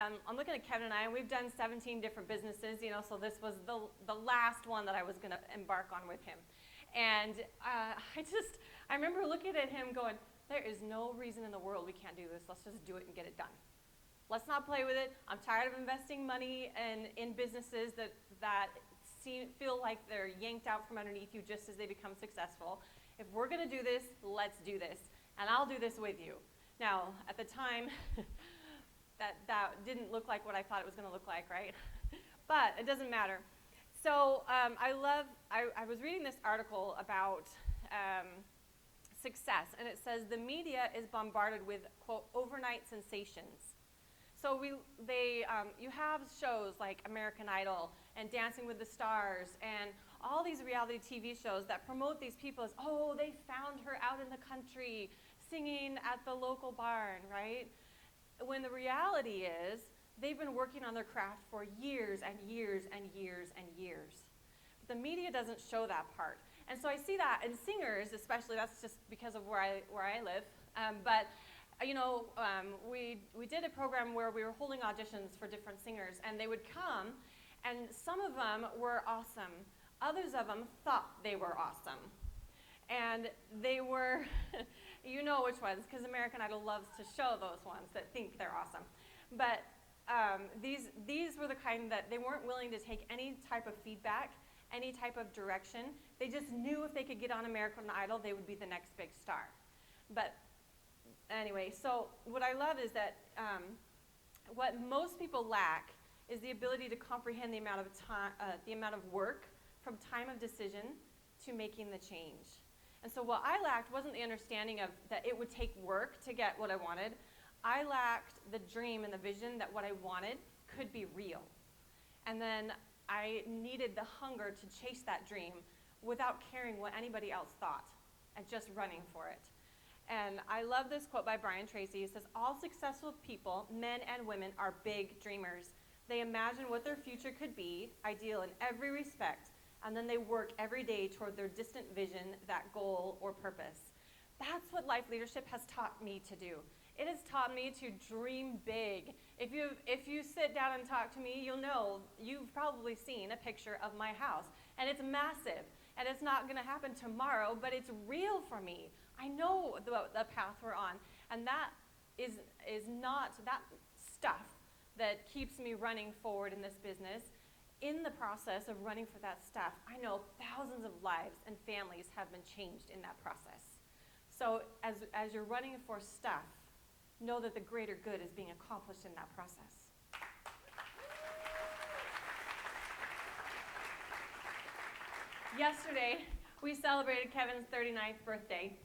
I'm looking at Kevin and I, and we've done 17 different businesses, so this was the last one that I was going to embark on with him. And I remember looking at him going, there is no reason in the world we can't do this. Let's just do it and get it done. Let's not play with it. I'm tired of investing money in businesses that feel like they're yanked out from underneath you just as they become successful. If we're going to do this, let's do this. And I'll do this with you. Now, at the time, that didn't look like what I thought it was going to look like, right? But it doesn't matter. So I was reading this article about success, and it says the media is bombarded with, quote, overnight sensations. So you have shows like American Idol and Dancing with the Stars and all these reality TV shows that promote these people as, oh, they found her out in the country singing at the local barn, right? When the reality is they've been working on their craft for years and years and years and years. But the media doesn't show that part. And so I see that in singers, especially, that's just because of where I live. We did a program where we were holding auditions for different singers, and they would come, and some of them were awesome. Others of them thought they were awesome. And they were, you know which ones, because American Idol loves to show those ones that think they're awesome. But these were the kind that they weren't willing to take any type of feedback, any type of direction. They just knew if they could get on American Idol, they would be the next big star. But anyway, so what I love is that what most people lack is the ability to comprehend the amount of time, the amount of work from time of decision to making the change. And so what I lacked wasn't the understanding of that it would take work to get what I wanted. I lacked the dream and the vision that what I wanted could be real. And then I needed the hunger to chase that dream without caring what anybody else thought and just running for it. And I love this quote by Brian Tracy. It says, all successful people, men and women, are big dreamers. They imagine what their future could be, ideal in every respect, and then they work every day toward their distant vision, that goal or purpose. That's what life leadership has taught me to do. It has taught me to dream big. If you sit down and talk to me, you'll know, you've probably seen a picture of my house. And it's massive. And it's not going to happen tomorrow, but it's real for me. I know the path we're on. And that is not that stuff that keeps me running forward in this business. In the process of running for that stuff, I know thousands of lives and families have been changed in that process. So as you're running for stuff, know that the greater good is being accomplished in that process. Yesterday, we celebrated Kevin's 39th birthday.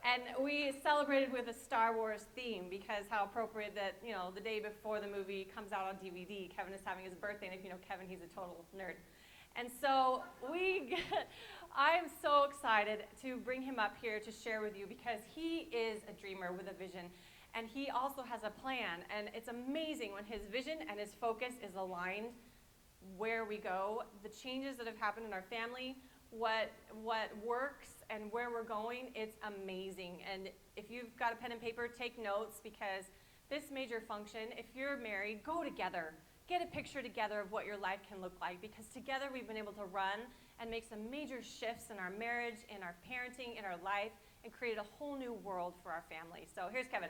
And we celebrated with a Star Wars theme because how appropriate that, the day before the movie comes out on DVD, Kevin is having his birthday. And if you know Kevin, he's a total nerd. And so I'm so excited to bring him up here to share with you because he is a dreamer with a vision. And he also has a plan. And it's amazing when his vision and his focus is aligned where we go, the changes that have happened in our family, what works and where we're going, it's amazing. And if you've got a pen and paper, take notes because this major function, if you're married, go together. Get a picture together of what your life can look like because together we've been able to run and make some major shifts in our marriage, in our parenting, in our life, and create a whole new world for our family. So here's Kevin.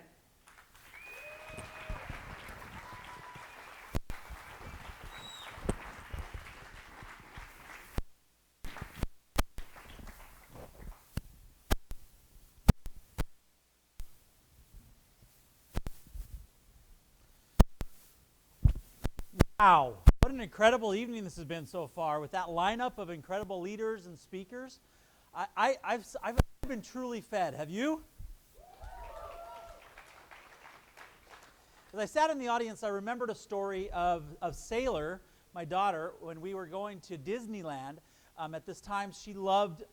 Wow, what an incredible evening this has been so far with that lineup of incredible leaders and speakers. I've been truly fed. Have you? As I sat in the audience, I remembered a story of Sailor, my daughter, when we were going to Disneyland. At this time, she loved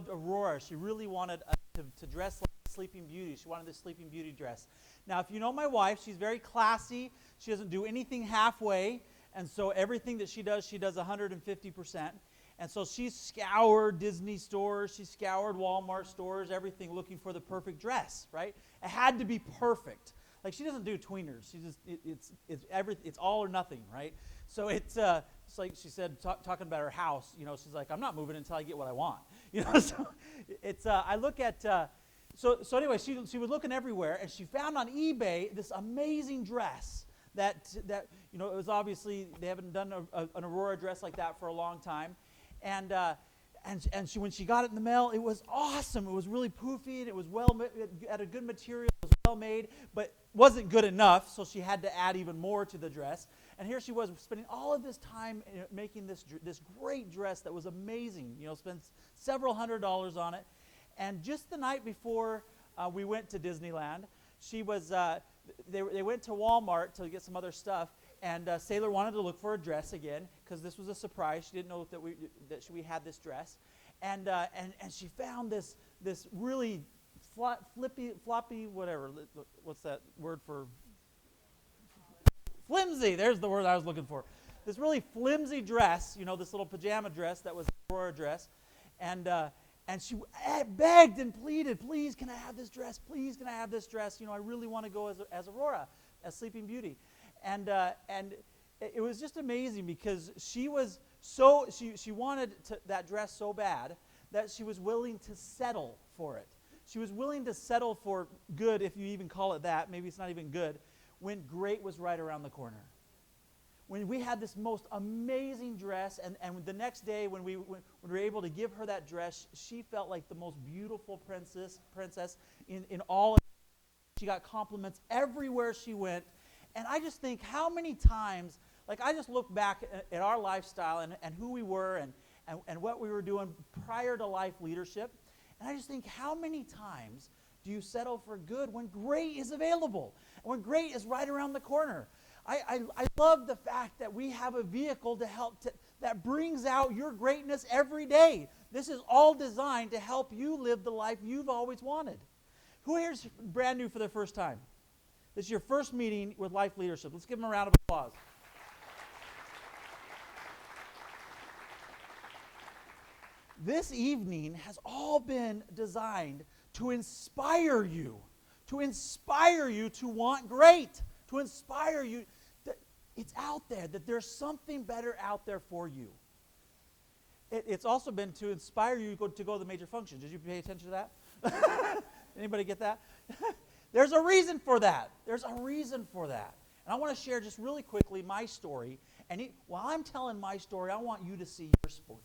Aurora. She really wanted to dress like Sleeping Beauty. She wanted the Sleeping Beauty dress. Now, if you know my wife, she's very classy. She doesn't do anything halfway. And so everything that she does 150%. And so she scoured Disney stores, she scoured Walmart stores, everything looking for the perfect dress, right? It had to be perfect. like she doesn't do tweeners. She just it's all or nothing, right? So it's like she said, talking about her house. She's like, I'm not moving until I get what I want. So it's I look at so anyway, she was looking everywhere, and she found on eBay this amazing dress that it was obviously they haven't done an Aurora dress like that for a long time, and when she got it in the mail, it was awesome. It was really poofy, and it was it had a good material, it was well made, but wasn't good enough, so she had to add even more to the dress. And here she was spending all of this time making this great dress that was amazing. Spent several $100s on it. And just the night before we went to Disneyland, she was they went to Walmart to get some other stuff, and Sailor wanted to look for a dress again because this was a surprise. She didn't know that we had this dress, and she found this really floppy whatever. What's that word for? Flimsy. There's the word I was looking for. This really flimsy dress, this little pajama dress that was an Aurora dress, and she begged and pleaded, please, can I have this dress? Please, can I have this dress? I really want to go as Aurora, as Sleeping Beauty. And it was just amazing because she wanted that dress so bad that she was willing to settle for it. She was willing to settle for good, if you even call it that. Maybe it's not even good, when great was right around the corner. When we had this most amazing dress, and the next day when we were able to give her that dress, she felt like the most beautiful princess in all of it. She got compliments everywhere she went. And I just think how many times, like I just look back at our lifestyle and who we were and what we were doing prior to life leadership, and I just think how many times do you settle for good when great is available, and when great is right around the corner? I love the fact that we have a vehicle to help that brings out your greatness every day. This is all designed to help you live the life you've always wanted. Who here's brand new for the first time? This is your first meeting with Life Leadership. Let's give them a round of applause. This evening has all been designed to inspire you to want great, to inspire you that it's out there, that there's something better out there for you. It's also been to inspire you to go to the major functions. Did you pay attention to that? Anybody get that? There's a reason for that. There's a reason for that. And I want to share just really quickly my story. And while I'm telling my story, I want you to see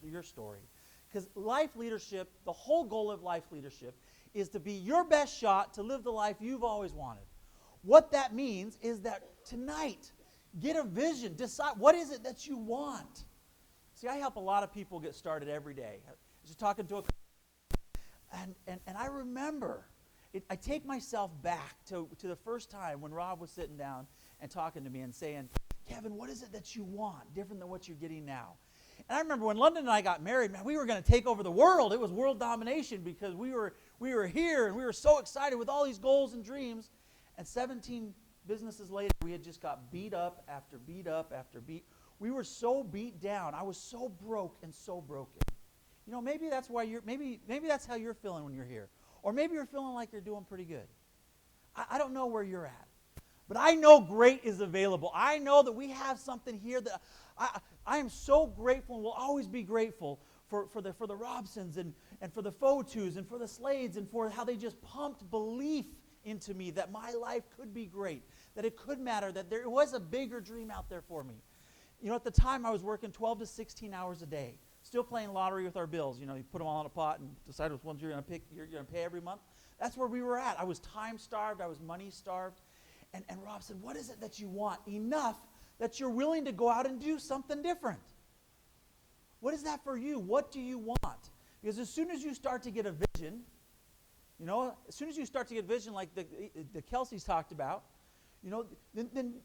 your story. Because life leadership, the whole goal of life leadership is to be your best shot to live the life you've always wanted. What that means is that tonight, get a vision. Decide what is it that you want. See, I help a lot of people get started every day. I was just talking to and I remember, I take myself back to the first time when Rob was sitting down and talking to me and saying, Kevin, what is it that you want different than what you're getting now? And I remember when London and I got married, man, we were going to take over the world. It was world domination because we were here and we were so excited with all these goals and dreams. And 17 businesses later, we had just got beat up after beat up after beat. We were so beat down. I was so broke and so broken. Maybe that's why maybe that's how you're feeling when you're here. Or maybe you're feeling like you're doing pretty good. I don't know where you're at. But I know great is available. I know that we have something here that I am so grateful and will always be grateful for the Robsons and for the Fotus and for the Slades and for how they just pumped belief into me that my life could be great, that it could matter, that there was a bigger dream out there for me. At the time I was working 12 to 16 hours a day, still playing lottery with our bills. You put them all in a pot and decide which ones you're going to pay every month. That's where we were at. I was time starved. I was money starved. And Rob said, what is it that you want enough that you're willing to go out and do something different? What is that for you? What do you want? Because as soon as you start to get a vision, as soon as you start to get vision like the Kelseys talked about, then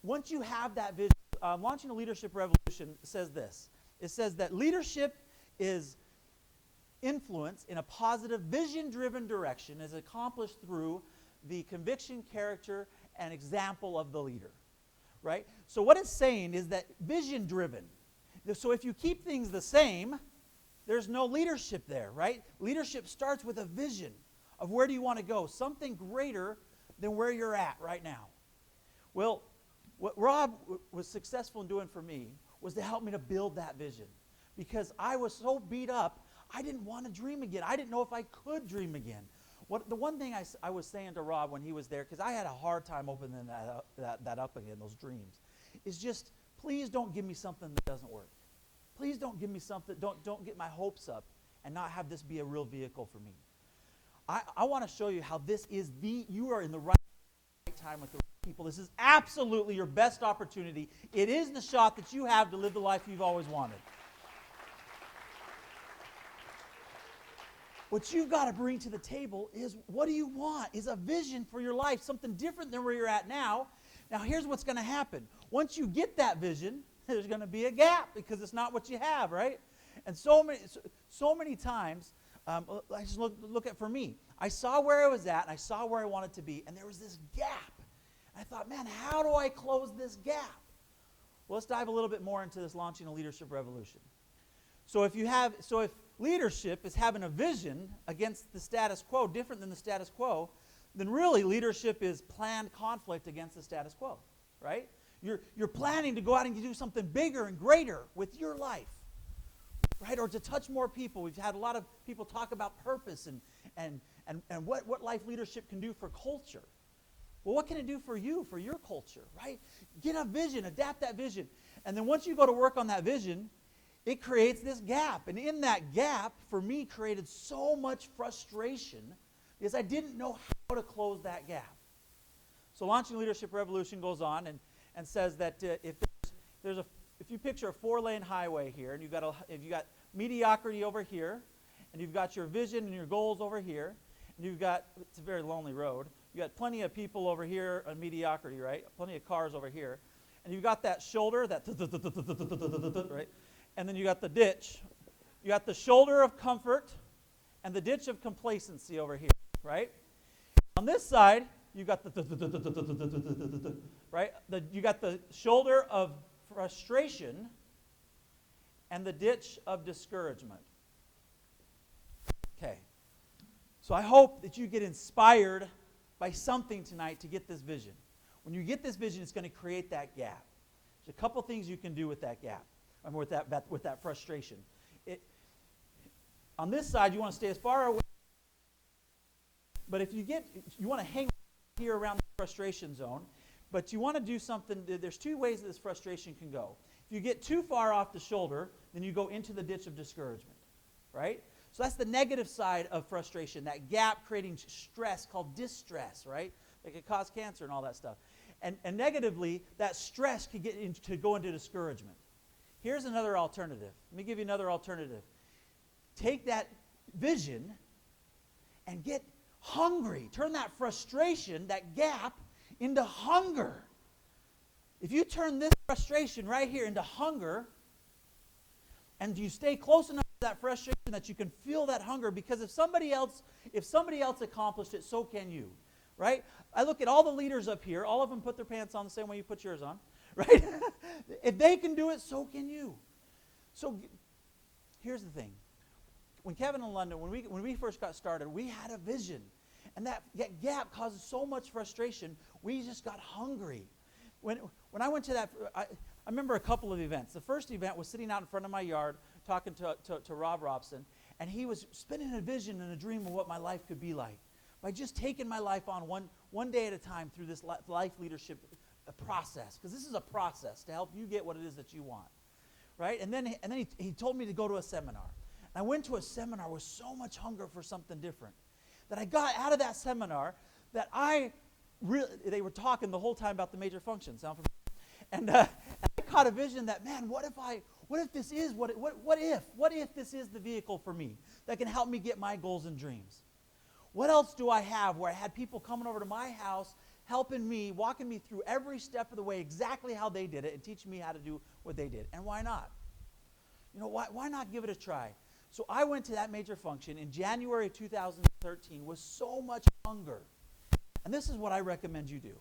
once you have that vision, Launching a Leadership Revolution says this. It says that leadership is influence in a positive, vision-driven direction is accomplished through the conviction, character, and example of the leader, right? So what it's saying is that vision-driven. So if you keep things the same, there's no leadership there, right? Leadership starts with a vision of where do you want to go, something greater than where you're at right now. Well, what Rob was successful in doing for me was to help me to build that vision, because I was so beat up, I didn't want to dream again. I didn't know if I could dream again. The one thing I was saying to Rob when he was there, because I had a hard time opening that up again, those dreams, is just, please don't give me something that doesn't work. Please don't give me something, don't get my hopes up and not have this be a real vehicle for me. I want to show you how this is you are in the right time with the right people. This is absolutely your best opportunity. It is the shot that you have to live the life you've always wanted. What you've got to bring to the table is, what do you want? Is a vision for your life, something different than where you're at now. Now, here's what's going to happen. Once you get that vision, there's going to be a gap, because it's not what you have, right? And so many times, I just look at, for me, I saw where I was at, and I saw where I wanted to be, and there was this gap. And I thought, man, how do I close this gap? Well, let's dive a little bit more into this launching a leadership revolution. So if leadership is having a vision against the status quo, different than the status quo, then really leadership is planned conflict against the status quo, right? You're planning to go out and do something bigger and greater with your life, right? Or to touch more people. We've had a lot of people talk about purpose and what life leadership can do for culture. Well, what can it do for you, for your culture, right? Get a vision, adapt that vision. And then once you go to work on that vision, it creates this gap. And in that gap, for me, created so much frustration because I didn't know how to close that gap. So Launching Leadership Revolution goes on and says that if you picture a 4-lane highway here, and you've got mediocrity over here, and you've got your vision and your goals over here, and it's a very lonely road. You got plenty of people over here on mediocrity, right? Plenty of cars over here. And you've got that shoulder, that right? And then you got the ditch. You got the shoulder of comfort and the ditch of complacency over here, right? On this side, you got the right? You got the shoulder of frustration and the ditch of discouragement. Okay. So I hope that you get inspired by something tonight to get this vision. When you get this vision, it's going to create that gap. There's a couple things you can do with that gap. With that frustration. On this side, you want to stay as far away. But if you want to hang here around the frustration zone, but you want to do something. There's two ways that this frustration can go. If you get too far off the shoulder, then you go into the ditch of discouragement, right? So that's the negative side of frustration, that gap creating stress called distress, right? That could cause cancer and all that stuff. And negatively, that stress could go into discouragement. Here's another alternative. Let me give you another alternative. Take that vision and get hungry. Turn that frustration, that gap, into hunger. If you turn this frustration right here into hunger, and you stay close enough to that frustration that you can feel that hunger, because if somebody else accomplished it, so can you, right? I look at all the leaders up here. All of them put their pants on the same way you put yours on. Right? If they can do it, so can you. So here's the thing. When Kevin and London, when we first got started, we had a vision. And that gap causes so much frustration, we just got hungry. When I went to that, I remember a couple of events. The first event was sitting out in front of my yard talking to Rob Robson, and he was spinning a vision and a dream of what my life could be like by just taking my life on one day at a time through this life leadership process, because this is a process to help you get what it is that you want, right? And then he told me to go to a seminar. And I went to a seminar with so much hunger for something different that I got out of that seminar that they were talking the whole time about the major functions. Sound familiar? And I caught a vision that, man, what if this is what if this is the vehicle for me that can help me get my goals and dreams? What else do I have where I had people coming over to my house, helping me, walking me through every step of the way exactly how they did it and teaching me how to do what they did? And why not? Why not give it a try? So I went to that major function in January of 2013 with so much hunger. And this is what I recommend you do.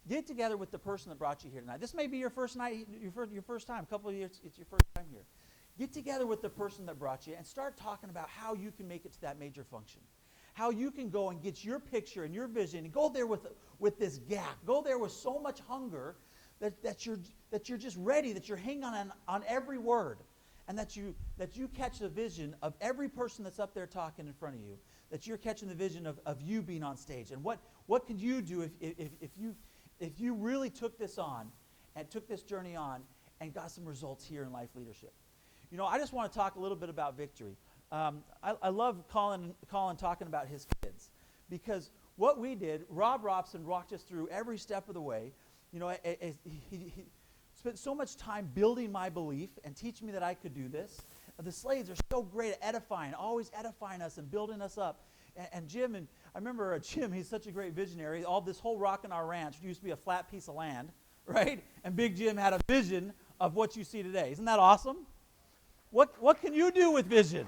Get together with the person that brought you here tonight. This may be your first night, your first time. A couple of years, it's your first time here. Get together with the person that brought you and start talking about how you can make it to that major function. how you can go and get your picture and your vision and go there with this gap. Go there with so much hunger that you're just ready, that you're hanging on every word, and that you catch the vision of every person that's up there talking in front of you, that you're catching the vision of you being on stage. And what could you do if you really took this on and took this journey on and got some results here in life leadership? You know, I just want to talk a little bit about victory. I love Colin talking about his kids, because what we did, Rob Robson walked us through every step of the way. You know, he spent so much time building my belief and teaching me that I could do this. The Slades are so great at edifying, always edifying us and building us up. And Jim, and I remember Jim, he's such a great visionary. All this whole Rockin' Our Ranch used to be a flat piece of land, right? And Big Jim had a vision of what you see today. Isn't that awesome? What can you do with vision?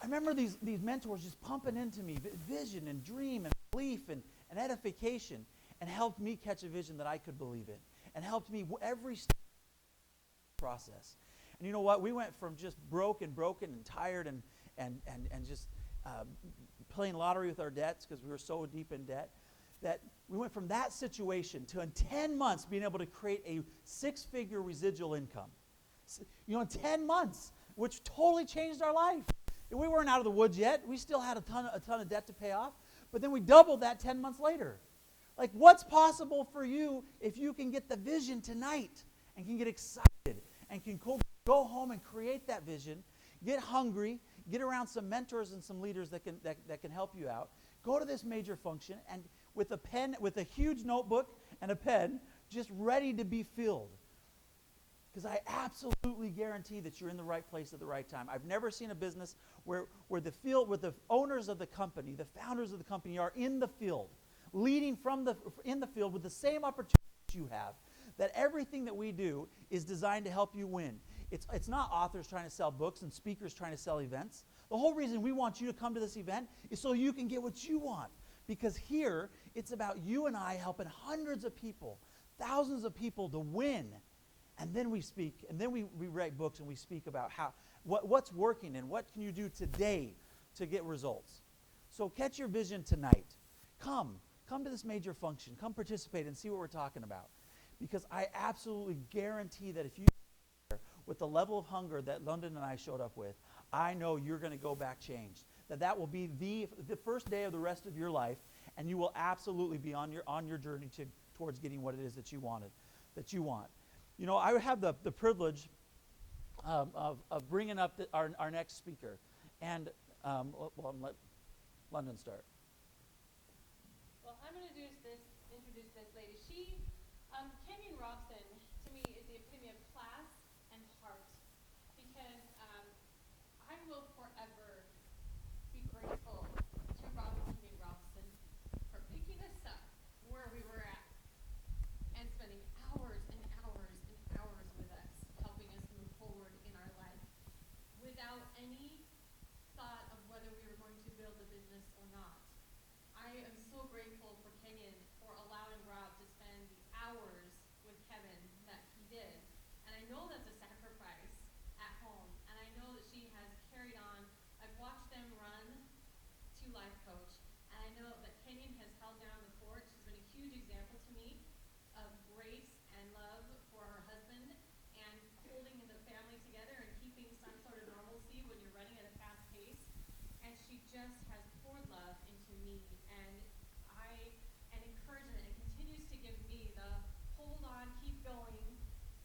I remember these mentors just pumping into me vision and dream and belief and edification, and helped me catch a vision that I could believe in, and helped me every step of the process. And you know what? We went from just broken and tired and just playing lottery with our debts because we were so deep in debt, that we went from that situation to in 10 months being able to create a 6-figure residual income. You know, in 10 months, which totally changed our life. We weren't out of the woods yet. We still had a ton of debt to pay off. But then we doubled that 10 months later. Like, what's possible for you if you can get the vision tonight and can get excited and can go home and create that vision, get hungry, get around some mentors and some leaders that can help you out, go to this major function, and with a pen, with a huge notebook and a pen, just ready to be filled. Because I absolutely guarantee that you're in the right place at the right time. I've never seen a business where the owners of the company, the founders of the company, are in the field, leading in the field with the same opportunities you have. That everything that we do is designed to help you win. It's not authors trying to sell books and speakers trying to sell events. The whole reason we want you to come to this event is so you can get what you want. Because here, it's about you and I helping hundreds of people, thousands of people to win. And then we speak, and then we write books and we speak about what's working and what can you do today to get results. So catch your vision tonight. Come to this major function. Come participate and see what we're talking about. Because I absolutely guarantee that if you with the level of hunger that London and I showed up with, I know you're going to go back changed. That will be the first day of the rest of your life, and you will absolutely be on your journey towards getting what it is that you want. You know, I have the privilege of bringing up our next speaker, and I'll let London start. Well, I'm going to introduce this lady. She, Kenyon Robson, to me, is the epitome of class and heart, because I will forever be grateful to Kenyon Robson for picking us up where we were at and spending hours and hours and hours with us, helping us move forward in our life without any thought of whether we were going to build a business or not. I am so grateful for Kenyon for allowing Rob to spend the hours with Kevin that he did. And I know that's a sacrifice at home. And I know that she has carried on. I've watched them run to Life Coach. And I know that Kenyon has held down the fort. She's been a huge example to me of grace and love for her husband and holding the family together and keeping some sort of normalcy when you're running at a fast pace. And she just has poured love into me and encouragement, and continues to give me the hold on, keep going,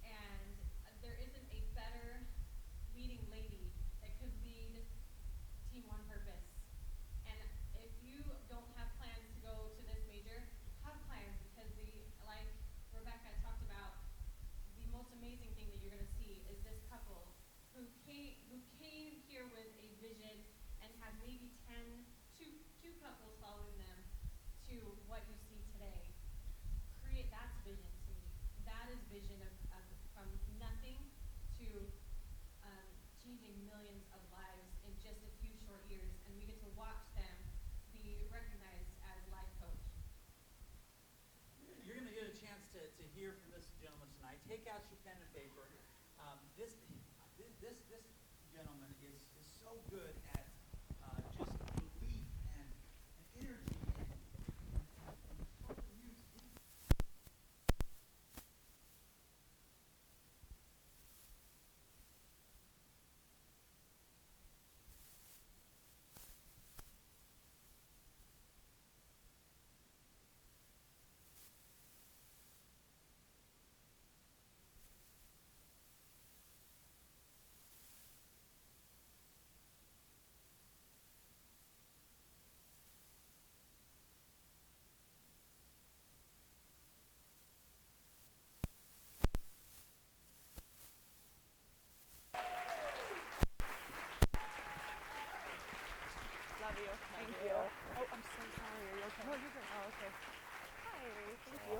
and there isn't a better leading lady that could lead Team One Purpose. And if you don't have plans to go to this major, have plans, because like Rebecca talked about, the most amazing thing that you're going to see is this couple who came here with a vision and had maybe two couples following them to what you see today. That's vision to me. That is vision of from nothing to changing millions of lives in just a few short years, and we get to watch them be recognized as life coach. You're going to get a chance to hear from this gentleman tonight. Take out your pen and paper. This gentleman is so good at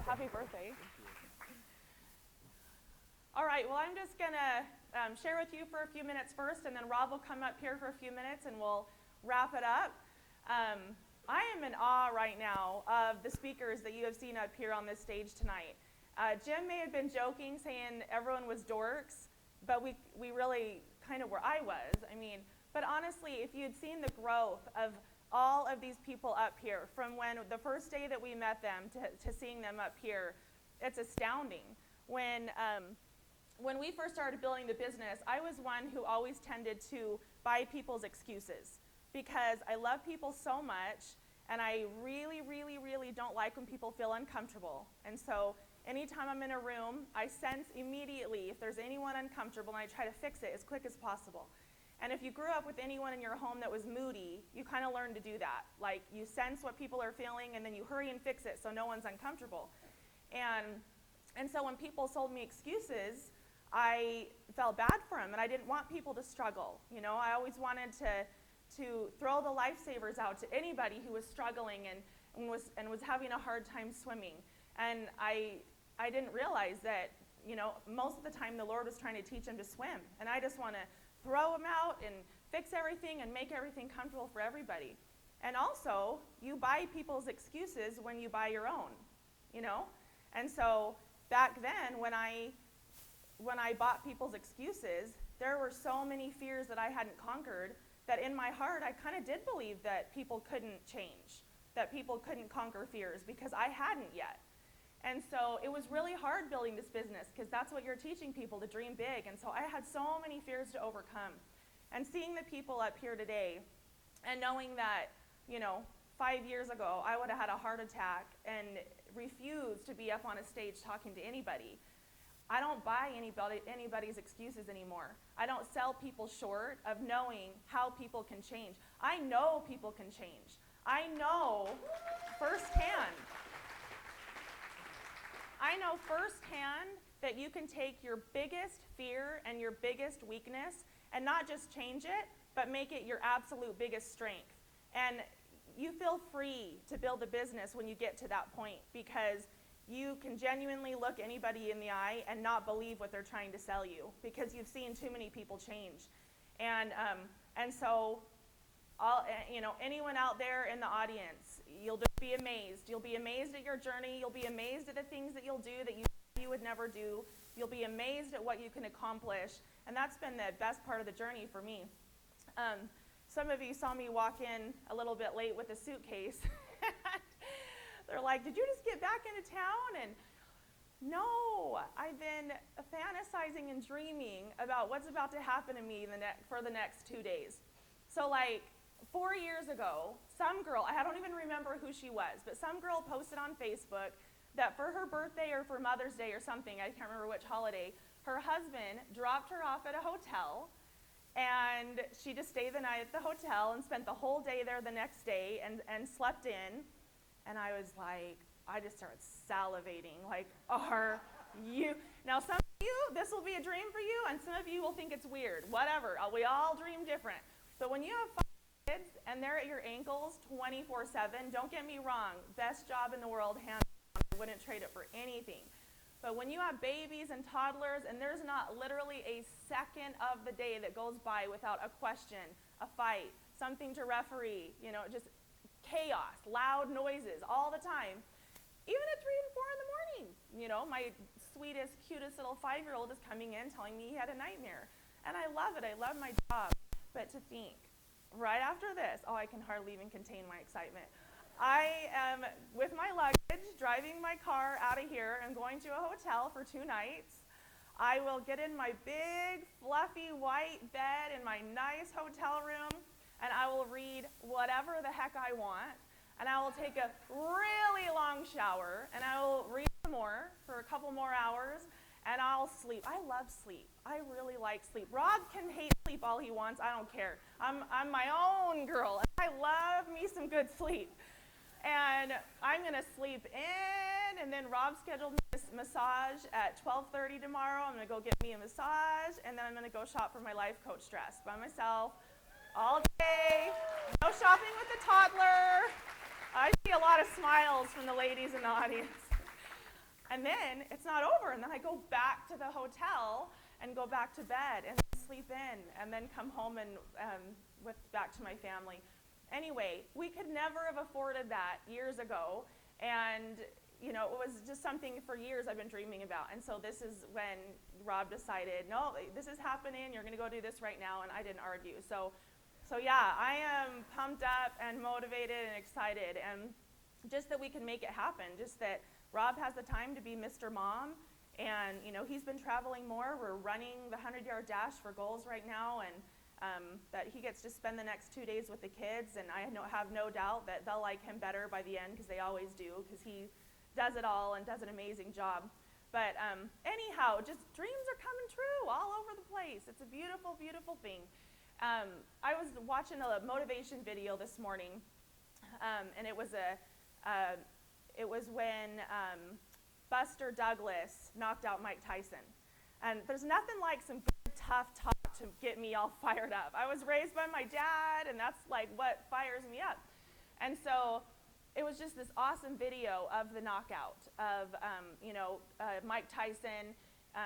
happy birthday. All right, well, I'm just going to share with you for a few minutes first, and then Rob will come up here for a few minutes, and we'll wrap it up. I am in awe right now of the speakers that you have seen up here on this stage tonight. Jim may have been joking, saying everyone was dorks, but we really kind of were. I was. But honestly, if you had seen the growth of all of these people up here, from when the first day that we met them to seeing them up here, it's astounding. When we first started building the business, I was one who always tended to buy people's excuses because I love people so much, and I really, really, really don't like when people feel uncomfortable. And so anytime I'm in a room, I sense immediately if there's anyone uncomfortable, and I try to fix it as quick as possible. And if you grew up with anyone in your home that was moody, you kind of learn to do that. Like, you sense what people are feeling, and then you hurry and fix it so no one's uncomfortable. And so when people sold me excuses, I felt bad for them, and I didn't want people to struggle. I always wanted to throw the lifesavers out to anybody who was struggling and was having a hard time swimming. And I didn't realize that, most of the time the Lord was trying to teach them to swim, and I just want to throw them out and fix everything and make everything comfortable for everybody. And also, you buy people's excuses when you buy your own, And so back then, when I bought people's excuses, there were so many fears that I hadn't conquered that in my heart I kind of did believe that people couldn't change, that people couldn't conquer fears because I hadn't yet. And so it was really hard building this business because that's what you're teaching people, to dream big. And so I had so many fears to overcome. And seeing the people up here today and knowing that, 5 years ago I would have had a heart attack and refused to be up on a stage talking to anybody. I don't buy anybody's excuses anymore. I don't sell people short of knowing how people can change. I know people can change. I know firsthand that you can take your biggest fear and your biggest weakness and not just change it, but make it your absolute biggest strength. And you feel free to build a business when you get to that point because you can genuinely look anybody in the eye and not believe what they're trying to sell you because you've seen too many people change. And so anyone out there in the audience, you'll just be amazed. You'll be amazed at your journey. You'll be amazed at the things that you'll do that you would never do. You'll be amazed at what you can accomplish. And that's been the best part of the journey for me. Some of you saw me walk in a little bit late with a suitcase. They're like, did you just get back into town? And no, I've been fantasizing and dreaming about what's about to happen to me for the next 2 days. So 4 years ago, some girl, I don't even remember who she was, but some girl posted on Facebook that for her birthday or for Mother's Day or something, I can't remember which holiday, her husband dropped her off at a hotel, and she just stayed the night at the hotel and spent the whole day there the next day and slept in. And I was like, I just started salivating. Are you? Now, some of you, this will be a dream for you, and some of you will think it's weird. Whatever. We all dream different. But when you have 5 kids and they're at your ankles 24/7, don't get me wrong, best job in the world, hands down. I wouldn't trade it for anything. But when you have babies and toddlers, and there's not literally a second of the day that goes by without a question, a fight, something to referee, just chaos, loud noises all the time, even at 3 and 4 in the morning. My sweetest, cutest little 5-year-old is coming in telling me he had a nightmare. And I love it. I love my job. But to think, right after this, I can hardly even contain my excitement. I am, with my luggage, driving my car out of here and going to a hotel for 2 nights. I will get in my big, fluffy, white bed in my nice hotel room, and I will read whatever the heck I want, and I will take a really long shower, and I will read some more for a couple more hours, and I'll sleep. I love sleep. I really like sleep. Rob can hate sleep all he wants. I don't care. I'm my own girl, and I love me some good sleep. And I'm going to sleep in, and then Rob scheduled me a massage at 12:30 tomorrow. I'm going to go get me a massage, and then I'm going to go shop for my life coach dress by myself all day. No shopping with the toddler. I see a lot of smiles from the ladies in the audience. And then it's not over, and then I go back to the hotel and go back to bed and sleep in, and then come home and back to my family. Anyway, we could never have afforded that years ago, and it was just something for years I've been dreaming about. And so this is when Rob decided, no, this is happening, you're going to go do this right now, and I didn't argue. So yeah, I am pumped up and motivated and excited, and just that we can make it happen, just that Rob has the time to be Mr. Mom, and he's been traveling more. We're running the 100-yard dash for goals right now, and that he gets to spend the next 2 days with the kids, and I have no doubt that they'll like him better by the end, because they always do, because he does it all and does an amazing job. But anyhow, just dreams are coming true all over the place. It's a beautiful, beautiful thing. I was watching a motivation video this morning, and it was when Buster Douglas knocked out Mike Tyson. And there's nothing like some good, tough talk to get me all fired up. I was raised by my dad, and that's like what fires me up. And so it was just this awesome video of the knockout of, Mike Tyson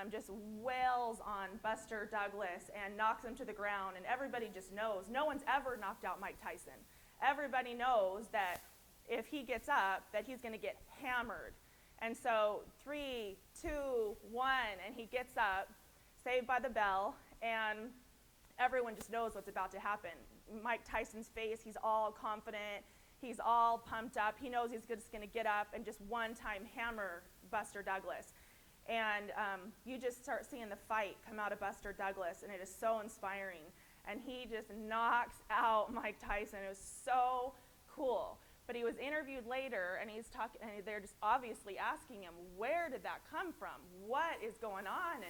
just wails on Buster Douglas and knocks him to the ground, and everybody just knows. No one's ever knocked out Mike Tyson. Everybody knows that if he gets up, that he's going to get hammered. And so 3, 2, 1, and he gets up, saved by the bell, and everyone just knows what's about to happen. Mike Tyson's face, he's all confident, he's all pumped up, he knows he's just going to get up and just one-time hammer Buster Douglas. And you just start seeing the fight come out of Buster Douglas, and it is so inspiring. And he just knocks out Mike Tyson. It was so cool. But he was interviewed later, and he's talking, and they're just obviously asking him, where did that come from? What is going on?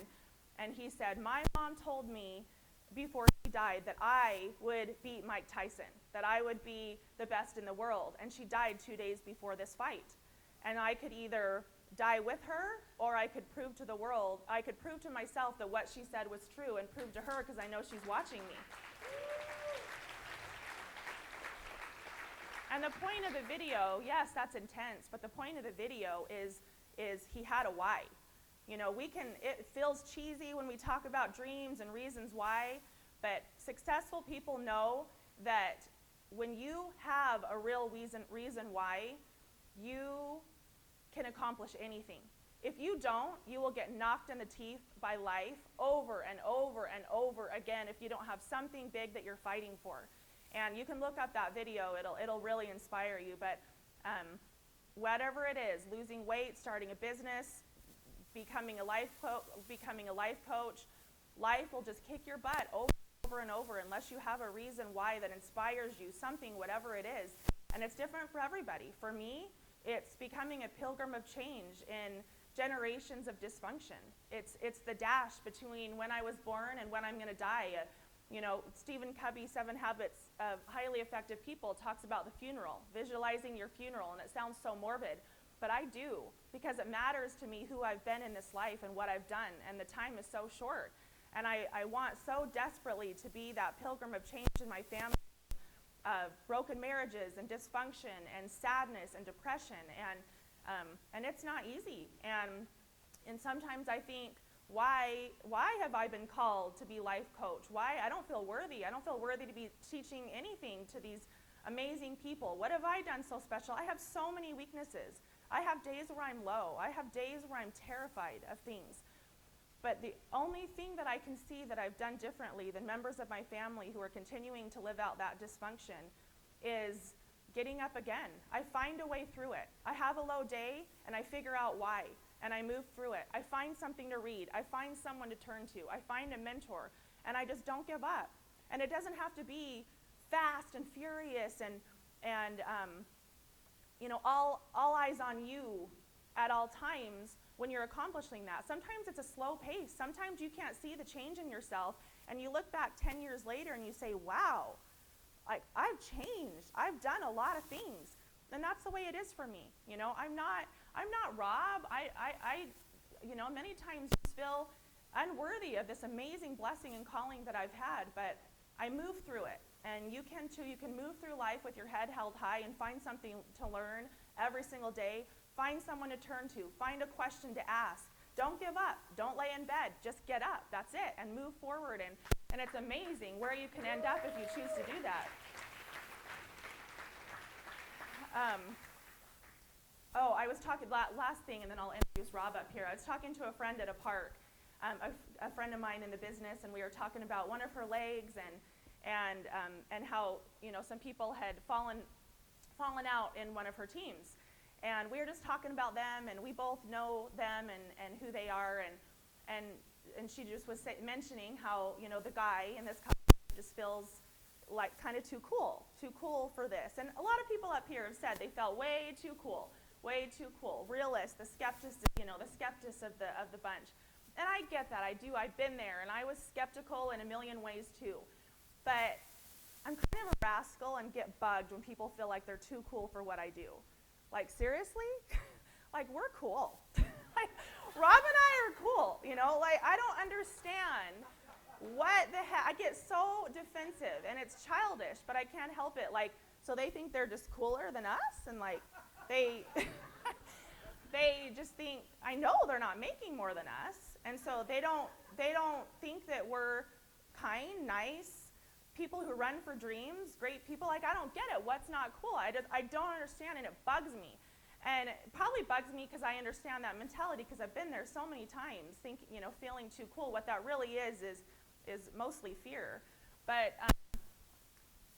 And he said, my mom told me before she died that I would beat Mike Tyson, that I would be the best in the world. And she died 2 days before this fight. And I could either die with her, or I could prove to the world, I could prove to myself that what she said was true, and prove to her, because I know she's watching me. And the point of the video, yes, that's intense, but the point of the video is he had a why. It feels cheesy when we talk about dreams and reasons why, but successful people know that when you have a real reason why, you can accomplish anything. If you don't, you will get knocked in the teeth by life over and over and over again if you don't have something big that you're fighting for. And you can look up that video, it'll really inspire you. But whatever it is, losing weight, starting a business, becoming a life coach, life will just kick your butt over and over unless you have a reason why that inspires you, something, whatever it is. And it's different for everybody. For me, it's becoming a pilgrim of change in generations of dysfunction. It's the dash between when I was born and when I'm going to die. Stephen Covey's 7 Habits of Highly Effective People talks about the funeral, visualizing your funeral, and it sounds so morbid, but I do, because it matters to me who I've been in this life and what I've done, and the time is so short. And I want so desperately to be that pilgrim of change in my family, broken marriages and dysfunction and sadness and depression, and it's not easy. And sometimes I think, why have I been called to be life coach? Why? I don't feel worthy. I don't feel worthy to be teaching anything to these amazing people. What have I done so special? I have so many weaknesses. I have days where I'm low. I have days where I'm terrified of things. But the only thing that I can see that I've done differently than members of my family who are continuing to live out that dysfunction is getting up again. I find a way through it. I have a low day, and I figure out why, and I move through it. I find something to read. I find someone to turn to. I find a mentor, and I just don't give up. And it doesn't have to be fast and furious and all eyes on you at all times when you're accomplishing that. Sometimes it's a slow pace. Sometimes you can't see the change in yourself, and you look back 10 years later and you say, wow, I've changed. I've done a lot of things. And that's the way it is for me. I'm not Rob. I many times feel unworthy of this amazing blessing and calling that I've had, but I move through it. And you can too. You can move through life with your head held high and find something to learn every single day. Find someone to turn to. Find a question to ask. Don't give up. Don't lay in bed. Just get up. That's it. And move forward. And it's amazing where you can end up if you choose to do that. I was talking, last thing, and then I'll introduce Rob up here. I was talking to a friend at a park, a friend of mine in the business, and we were talking about one of her legs and how, some people had fallen out in one of her teams. And we were just talking about them, and we both know them and who they are, and she just was mentioning how, the guy in this company just feels like kind of too cool for this. And a lot of people up here have said they felt way too cool. Realist, the skeptics, the skeptics of the bunch. And I get that, I do, I've been there, and I was skeptical in a million ways too. But I'm kind of a rascal and get bugged when people feel like they're too cool for what I do. Like, seriously? Like, we're cool. Like, Rob and I are cool, Like, I don't understand what the heck. I get so defensive, and it's childish, but I can't help it. Like, so they think they're just cooler than us, and like, they just think, I know they're not making more than us, and so they don't think that we're kind, nice, people who run for dreams, great people. Like, I don't get it. What's not cool? I don't understand, and it bugs me. And it probably bugs me because I understand that mentality, because I've been there so many times, feeling too cool. What that really is mostly fear. But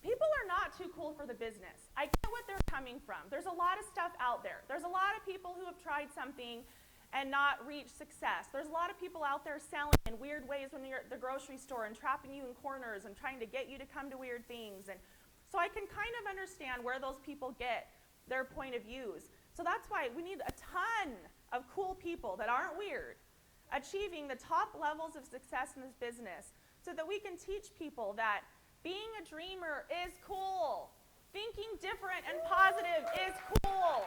people are not too cool for the business. I get what they're coming from. There's a lot of stuff out there. There's a lot of people who have tried something and not reached success. There's a lot of people out there selling in weird ways when you're at the grocery store and trapping you in corners and trying to get you to come to weird things. And so I can kind of understand where those people get their point of views. So that's why we need a ton of cool people that aren't weird, achieving the top levels of success in this business, so that we can teach people that being a dreamer is cool. Thinking different and positive is cool.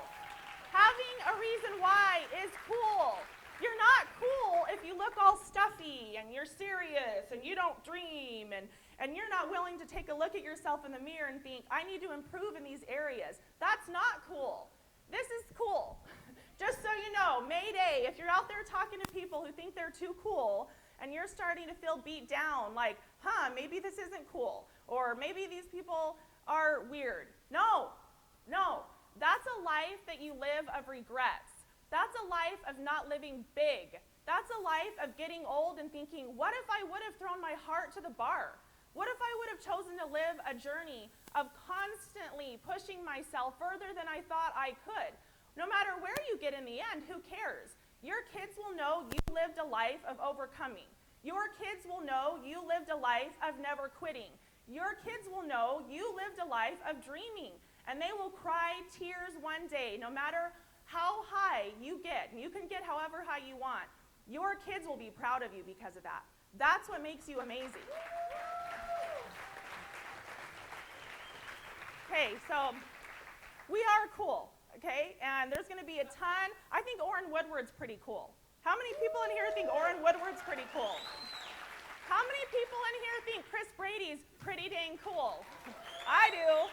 Having a reason why is cool. You're not cool if you look all stuffy and you're serious and you don't dream and you're not willing to take a look at yourself in the mirror and think, I need to improve in these areas. That's not cool. This is cool. Just so you know, Mayday, if you're out there talking to people who think they're too cool and you're starting to feel beat down, like, maybe this isn't cool, or maybe these people are weird. No. That's a life that you live of regrets. That's a life of not living big. That's a life of getting old and thinking, what if I would have thrown my heart to the bar? What if I would have chosen to live a journey of constantly pushing myself further than I thought I could? No matter where you get in the end, who cares? Your kids will know you lived a life of overcoming. Your kids will know you lived a life of never quitting. Your kids will know you lived a life of dreaming. And they will cry tears one day, no matter how high you get. And you can get however high you want. Your kids will be proud of you because of that. That's what makes you amazing. Okay, so we are cool, okay? And there's going to be a ton. I think Orrin Woodward's pretty cool. How many people in here think Orrin Woodward's pretty cool? How many people in here think Chris Brady's pretty dang cool? I do.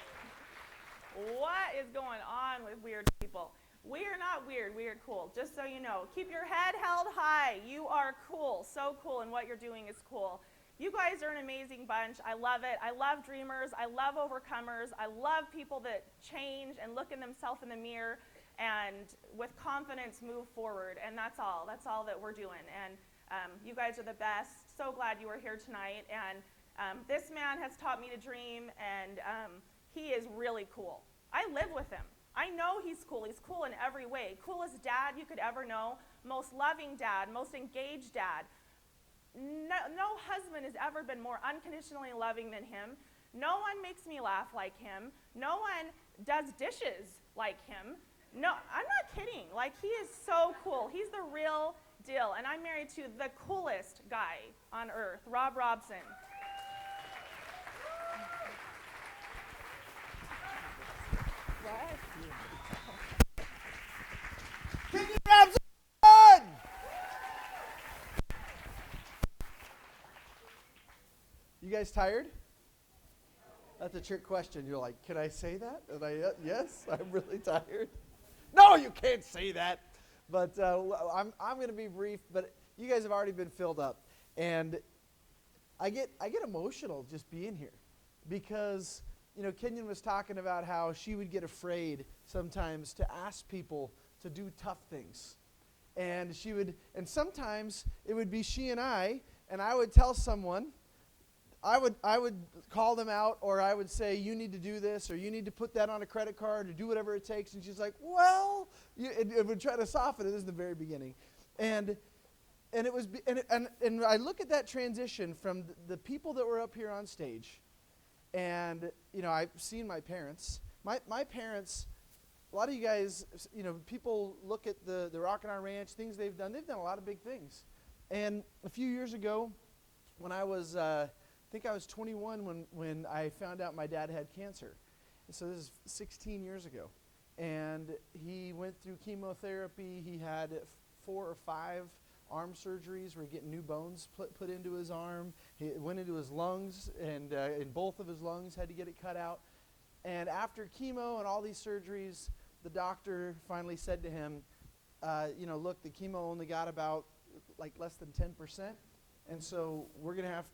What is going on with weird people? We are not weird, we are cool, just so you know. Keep your head held high. You are cool, so cool, and what you're doing is cool. You guys are an amazing bunch. I love it. I love dreamers. I love overcomers. I love people that change and look in themselves in the mirror and with confidence move forward, and that's all. That's all that we're doing, and you guys are the best. So glad you are here tonight, and this man has taught me to dream, and he is really cool. I live with him. I know he's cool. He's cool in every way. Coolest dad you could ever know. Most loving dad. Most engaged dad. No husband has ever been more unconditionally loving than him. No one makes me laugh like him. No one does dishes like him. No, I'm not kidding. Like, he is so cool. He's the real deal. And I'm married to the coolest guy on earth, Rob Robson. Can you grab someone? You guys tired? That's a trick question. You're like, can I say that? And yes, I'm really tired. No, you can't say that. But I'm going to be brief, but you guys have already been filled up. And I get emotional just being here because, Kenyon was talking about how she would get afraid sometimes to ask people to do tough things. And sometimes it would be she and I would tell someone, I would call them out, or I would say, you need to do this, or you need to put that on a credit card, or do whatever it takes. And she's like, well, it would try to soften it. This is the very beginning. And I look at that transition from the people that were up here on stage, and I've seen my parents. My parents, a lot of you guys, people look at the Rockin' On Ranch, things they've done. They've done a lot of big things. And a few years ago, when I was, I think I was 21 when I found out my dad had cancer. And so this is 16 years ago. And he went through chemotherapy. He had 4 or 5 arm surgeries where he getting new bones put into his arm. It went into his lungs, and in both of his lungs had to get it cut out. And after chemo and all these surgeries, the doctor finally said to him, look, the chemo only got about less than 10%. And so we're going to have